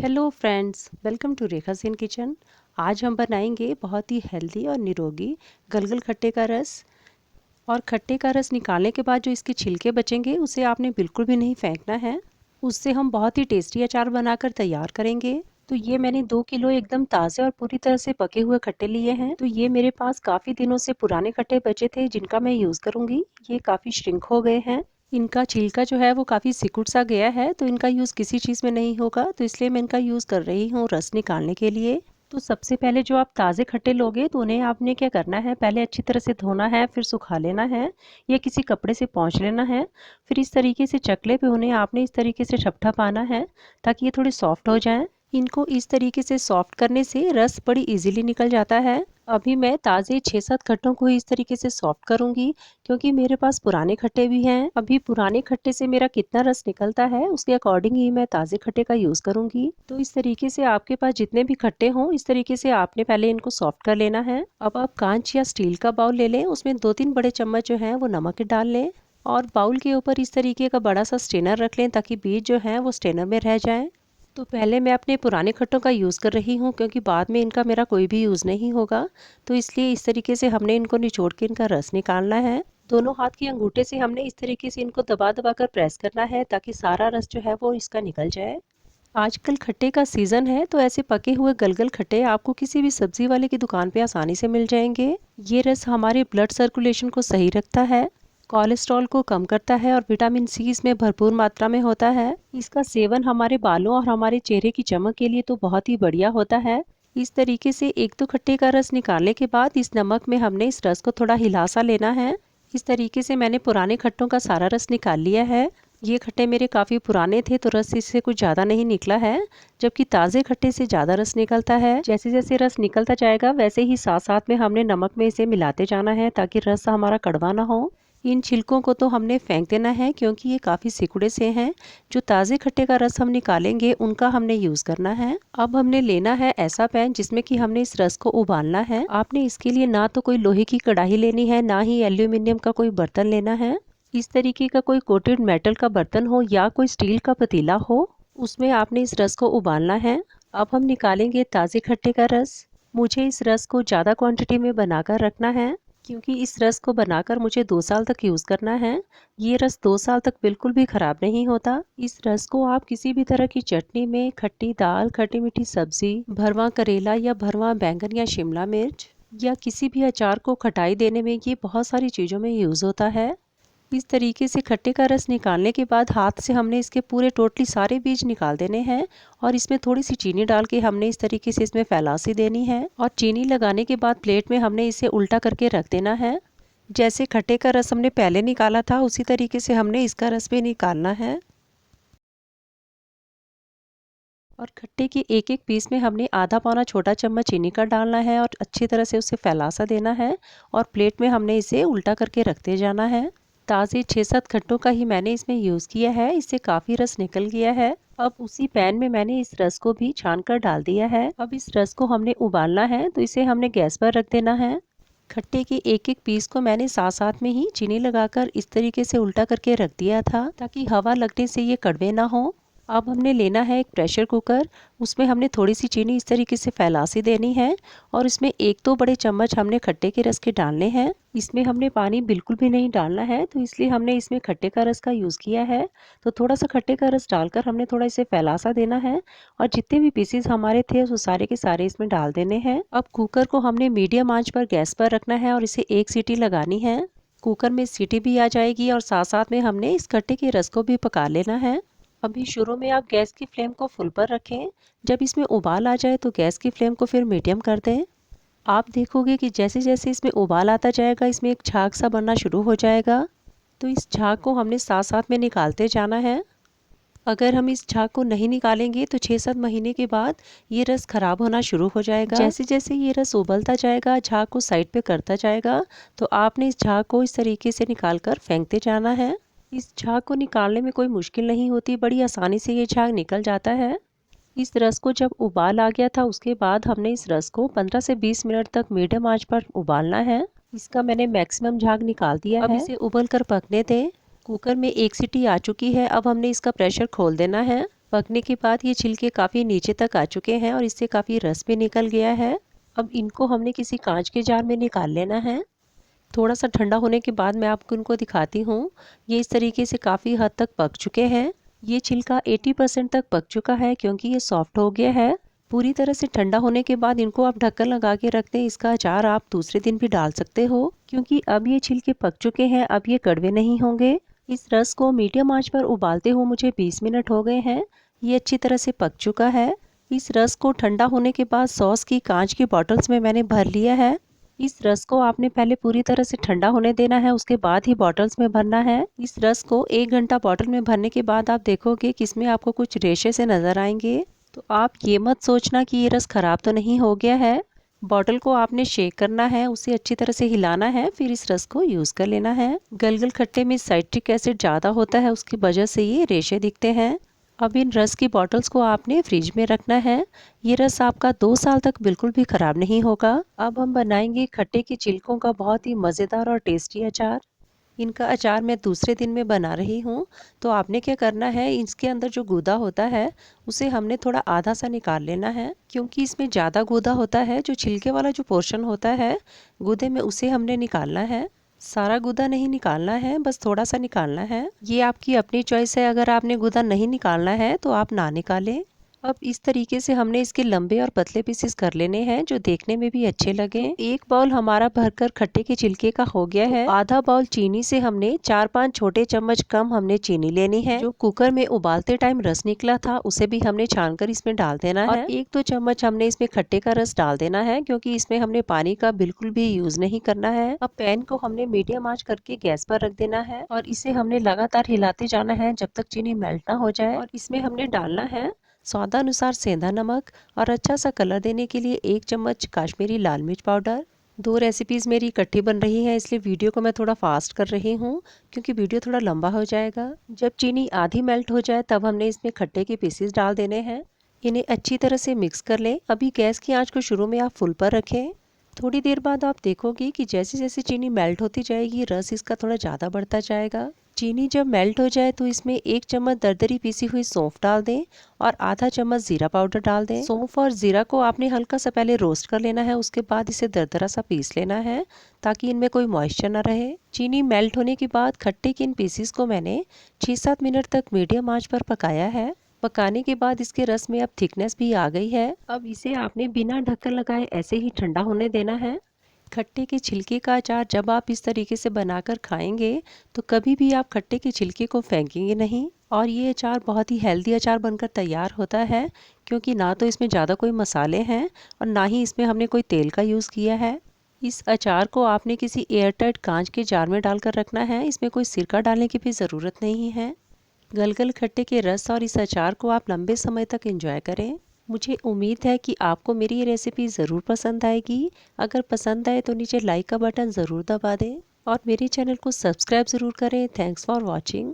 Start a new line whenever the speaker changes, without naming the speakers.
Hello friends, welcome to Rekha Sen kitchen. आज हम बनाएंगे बहुत ही हेल्दी और निरोगी गलगल खट्टे का रस। और खट्टे का रस निकालने के बाद जो इसके छिलके बचेंगे उसे आपने बिल्कुल भी नहीं फेंकना है। उससे हम बहुत ही टेस्टी अचार बनाकर तैयार करेंगे। तो ये मैंने 2 किलो एकदम ताज़े और पूरी तरह से पके हुए खट्टे लिए हैं। तो ये मेरे पास काफ़ी दिनों से पुराने खट्टे बचे थे जिनका मैं यूज़ करूँगी। ये काफ़ी श्रिंक हो गए हैं। इनका छिलका जो है वो काफ़ी सिकुड़ सा गया है, तो इनका यूज़ किसी चीज़ में नहीं होगा, तो इसलिए मैं इनका यूज़ कर रही हूँ रस निकालने के लिए। तो सबसे पहले जो आप ताज़े खट्टे लोगे तो उन्हें आपने क्या करना है, पहले अच्छी तरह से धोना है, फिर सुखा लेना है या किसी कपड़े से पोंछ लेना है। फिर इस तरीके से चकले पे उन्हें आपने इस तरीके से ठपठा पाना है ताकि ये थोड़े सॉफ्ट हो जाएं। इनको इस तरीके से सॉफ्ट करने से रस बड़ी इजीली निकल जाता है। अभी मैं ताज़े 6-7 खट्टों को इस तरीके से सॉफ्ट करूंगी, क्योंकि मेरे पास पुराने खट्टे भी हैं। अभी पुराने खट्टे से मेरा कितना रस निकलता है उसके अकॉर्डिंग ही मैं ताज़े खट्टे का यूज़ करूंगी। तो इस तरीके से आपके पास जितने भी खट्टे हों इस तरीके से आपने पहले इनको सॉफ्ट कर लेना है। अब आप कांच या स्टील का बाउल ले लें, उसमें 2-3 बड़े चम्मच जो है वो नमक डाल लें और बाउल के ऊपर इस तरीके का बड़ा सा स्ट्रेनर रख लें ताकि बीज जो है वो स्ट्रेनर में रह जाए। तो पहले मैं अपने पुराने खट्टों का यूज़ कर रही हूँ, क्योंकि बाद में इनका मेरा कोई भी यूज़ नहीं होगा। तो इसलिए इस तरीके से हमने इनको निचोड़ के इनका रस निकालना है। दोनों हाथ के अंगूठे से हमने इस तरीके से इनको दबा दबा कर प्रेस करना है ताकि सारा रस जो है वो इसका निकल जाए। आजकल खट्टे का सीज़न है, तो ऐसे पके हुए गलगल खट्टे आपको किसी भी सब्जी वाले की दुकान पे आसानी से मिल जाएंगे। ये रस हमारे ब्लड सर्कुलेशन को सही रखता है, कोलेस्ट्रॉल को कम करता है और विटामिन सी इसमें भरपूर मात्रा में होता है। इसका सेवन हमारे बालों और हमारे चेहरे की चमक के लिए तो बहुत ही बढ़िया होता है। इस तरीके से एक दो खट्टे का रस निकालने के बाद इस नमक में हमने इस रस को थोड़ा हिला सा लेना है। इस तरीके से मैंने पुराने खट्टों का सारा रस निकाल लिया है। ये खट्टे मेरे काफ़ी पुराने थे तो रस इससे कुछ ज़्यादा नहीं निकला है, जबकि ताज़े खट्टे से ज़्यादा रस निकलता है। जैसे जैसे रस निकलता जाएगा वैसे ही साथ साथ में हमने नमक में इसे मिलाते जाना है ताकि रस हमारा कड़वा ना हो। इन छिलकों को तो हमने फेंक देना है क्योंकि ये काफ़ी सिकुड़े से हैं। जो ताज़े खट्टे का रस हम निकालेंगे उनका हमने यूज़ करना है। अब हमने लेना है ऐसा पैन जिसमें कि हमने इस रस को उबालना है। आपने इसके लिए ना तो कोई लोहे की कढ़ाई लेनी है, ना ही एल्यूमिनियम का कोई बर्तन लेना है। इस तरीके का कोई कोटेड मेटल का बर्तन हो या कोई स्टील का पतीला हो, उसमें आपने इस रस को उबालना है। अब हम निकालेंगे ताज़े खट्टे का रस। मुझे इस रस को ज़्यादा क्वांटिटी में बनाकर रखना है, क्योंकि इस रस को बनाकर मुझे 2 साल तक यूज़ करना है। ये रस 2 साल तक बिल्कुल भी ख़राब नहीं होता। इस रस को आप किसी भी तरह की चटनी में, खट्टी दाल, खट्टी मीठी सब्जी, भरवा करेला या भरवा बैंगन या शिमला मिर्च या किसी भी अचार को खटाई देने में ये बहुत सारी चीज़ों में यूज़ होता है। इस तरीके से खट्टे का रस निकालने के बाद हाथ से हमने इसके पूरे टोटली सारे बीज निकाल देने हैं और इसमें थोड़ी सी चीनी डाल के हमने इस तरीके से इसमें फैलासी देनी है। और चीनी लगाने के बाद प्लेट में हमने इसे उल्टा करके रख देना है। जैसे खट्टे का रस हमने पहले निकाला था उसी तरीके से हमने इसका रस भी निकालना है। और खट्टे के एक एक पीस में हमने आधा पौना छोटा चम्मच चीनी का डालना है और अच्छी तरह से उसे फैलासा देना है और प्लेट में हमने इसे उल्टा करके रखते जाना है। ताज़े 6-7 खट्टों का ही मैंने इसमें यूज़ किया है, इससे काफ़ी रस निकल गया है। अब उसी पैन में मैंने इस रस को भी छान कर डाल दिया है। अब इस रस को हमने उबालना है, तो इसे हमने गैस पर रख देना है। खट्टे के एक एक पीस को मैंने साथ साथ में ही चीनी लगाकर इस तरीके से उल्टा करके रख दिया था ताकि हवा लगने से ये कड़वे ना हो। अब हमने लेना है एक प्रेशर कुकर, उसमें हमने थोड़ी सी चीनी इस तरीके से फैलासी देनी है और इसमें 1-2 बड़े चम्मच हमने खट्टे के रस के डालने हैं। इसमें हमने पानी बिल्कुल भी नहीं डालना है, तो इसलिए हमने इसमें खट्टे का रस का यूज़ किया है। तो थोड़ा सा खट्टे का रस डालकर हमने थोड़ा इसे फैलासा देना है और जितने भी पीसेस हमारे थे वो सारे के सारे इसमें डाल देने हैं। अब कुकर को हमने मीडियम आंच पर गैस पर रखना है और इसे 1 सीटी लगानी है। कुकर में सीटी भी आ जाएगी और साथ साथ में हमने इस खट्टे के रस को भी पका लेना है। अभी शुरू में आप गैस की फ्लेम को फुल पर रखें। जब इसमें उबाल आ जाए तो गैस की फ्लेम को फिर मीडियम कर दें। आप देखोगे कि जैसे जैसे इसमें उबाल आता जाएगा इसमें एक झाग सा बनना शुरू हो जाएगा। तो इस झाग को हमने साथ साथ में निकालते जाना है। अगर हम इस झाग को नहीं निकालेंगे तो 6-7 महीने के बाद ये रस खराब होना शुरू हो जाएगा। जैसे जैसे ये रस उबलता जाएगा, झाग को साइड पे करता जाएगा, तो आपने इस झाग को इस तरीके से निकाल कर फेंकते जाना है। इस झाग को निकालने में कोई मुश्किल नहीं होती, बड़ी आसानी से ये झाग निकल जाता है। इस रस को जब उबाल आ गया था उसके बाद हमने इस रस को 15 से 20 मिनट तक मीडियम आंच पर उबालना है। इसका मैंने मैक्सिमम झाग निकाल दिया है। अब इसे उबल कर पकने दें। कुकर में 1 सीटी आ चुकी है। अब हमने इसका प्रेशर खोल देना है। पकने के बाद ये छिलके काफ़ी नीचे तक आ चुके हैं और इससे काफ़ी रस भी निकल गया है। अब इनको हमने किसी कांच के जार में निकाल लेना है। थोड़ा सा ठंडा होने के बाद मैं आपको इनको दिखाती हूँ। ये इस तरीके से काफ़ी हद तक पक चुके हैं। ये छिलका 80% तक पक चुका है क्योंकि ये सॉफ्ट हो गया है। पूरी तरह से ठंडा होने के बाद इनको आप ढक्कन लगा के रख दें। इसका अचार आप दूसरे दिन भी डाल सकते हो क्योंकि अब ये छिलके पक चुके हैं, अब ये कड़वे नहीं होंगे। इस रस को मीडियम आंच पर उबालते हुए मुझे 20 मिनट हो गए हैं। ये अच्छी तरह से पक चुका है। इस रस को ठंडा होने के बाद सॉस की कांच की बॉटल्स में मैंने भर लिया है। इस रस को आपने पहले पूरी तरह से ठंडा होने देना है, उसके बाद ही बॉटल्स में भरना है। इस रस को 1 घंटा बॉटल में भरने के बाद आप देखोगे कि इसमें आपको कुछ रेशे से नज़र आएंगे। तो आप ये मत सोचना कि ये रस ख़राब तो नहीं हो गया है। बॉटल को आपने शेक करना है, उसे अच्छी तरह से हिलाना है, फिर इस रस को यूज़ कर लेना है। गलगल खट्टे में साइट्रिक एसिड ज़्यादा होता है, उसकी वजह से ये रेशे दिखते हैं। अब इन रस की बॉटल्स को आपने फ्रिज में रखना है। ये रस आपका 2 साल तक बिल्कुल भी ख़राब नहीं होगा। अब हम बनाएंगे खट्टे के छिलकों का बहुत ही मज़ेदार और टेस्टी अचार। इनका अचार मैं दूसरे दिन में बना रही हूँ। तो आपने क्या करना है, इसके अंदर जो गूदा होता है उसे हमने थोड़ा आधा सा निकाल लेना है क्योंकि इसमें ज़्यादा गूदा होता है। जो छिलके वाला जो पोर्शन होता है गूदे में, उसे हमने निकालना है। सारा गूदा नहीं निकालना है, बस थोड़ा सा निकालना है। ये आपकी अपनी चॉइस है, अगर आपने गूदा नहीं निकालना है तो आप ना निकालें। अब इस तरीके से हमने इसके लंबे और पतले पीसेस कर लेने हैं जो देखने में भी अच्छे लगे। एक बाउल हमारा भरकर खट्टे के छिलके का हो गया है। आधा बाउल चीनी से हमने 4-5 छोटे चम्मच कम हमने चीनी लेनी है। जो कुकर में उबालते टाइम रस निकला था उसे भी हमने छानकर इसमें डाल देना है। और 1-2 चम्मच हमने इसमें खट्टे का रस डाल देना है क्योंकि इसमें हमने पानी का बिल्कुल भी यूज नहीं करना है। अब पैन को हमने मीडियम आंच करके गैस पर रख देना है और इसे हमने लगातार हिलाते जाना है जब तक चीनी मेल्ट ना हो जाए। और इसमें हमने डालना है स्वादानुसार सेंधा नमक और अच्छा सा कलर देने के लिए 1 चम्मच काश्मीरी लाल मिर्च पाउडर। 2 रेसिपीज़ मेरी इकट्ठी बन रही हैं, इसलिए वीडियो को मैं थोड़ा फास्ट कर रही हूँ क्योंकि वीडियो थोड़ा लंबा हो जाएगा। जब चीनी आधी मेल्ट हो जाए तब हमने इसमें खट्टे के पीसेस डाल देने हैं। इन्हें अच्छी तरह से मिक्स कर लें। अभी गैस की आंच को शुरू में आप फुल पर रखें। थोड़ी देर बाद आप देखोगे कि जैसे जैसे चीनी मेल्ट होती जाएगी रस इसका थोड़ा ज़्यादा बढ़ता जाएगा। चीनी जब मेल्ट हो जाए तो इसमें 1 चम्मच दरदरी पीसी हुई सौंफ डाल दें और आधा चम्मच जीरा पाउडर डाल दें। सौंफ और जीरा को आपने हल्का सा पहले रोस्ट कर लेना है, उसके बाद इसे दरदरा सा पीस लेना है ताकि इनमें कोई मॉइस्चर ना रहे। चीनी मेल्ट होने के बाद खट्टे के इन पीसीस को मैंने 6-7 मिनट तक मीडियम आंच पर पकाया है। पकाने के बाद इसके रस में अब थिकनेस भी आ गई है। अब इसे आपने बिना ढक्कन लगाए ऐसे ही ठंडा होने देना है। खट्टे के छिलके का अचार जब आप इस तरीके से बनाकर खाएंगे तो कभी भी आप खट्टे के छिलके को फेंकेंगे नहीं। और ये अचार बहुत ही हेल्दी अचार बनकर तैयार होता है क्योंकि ना तो इसमें ज़्यादा कोई मसाले हैं और ना ही इसमें हमने कोई तेल का यूज़ किया है। इस अचार को आपने किसी एयरटाइट कांच के जार में डालकर रखना है, इसमें कोई सिरका डालने की भी ज़रूरत नहीं है। गलगल खट्टे के रस और इस अचार को आप लंबे समय तक एंजॉय करें। मुझे उम्मीद है कि आपको मेरी ये रेसिपी ज़रूर पसंद आएगी। अगर पसंद आए तो नीचे लाइक का बटन ज़रूर दबा दें और मेरे चैनल को सब्सक्राइब ज़रूर करें। Thanks for watching.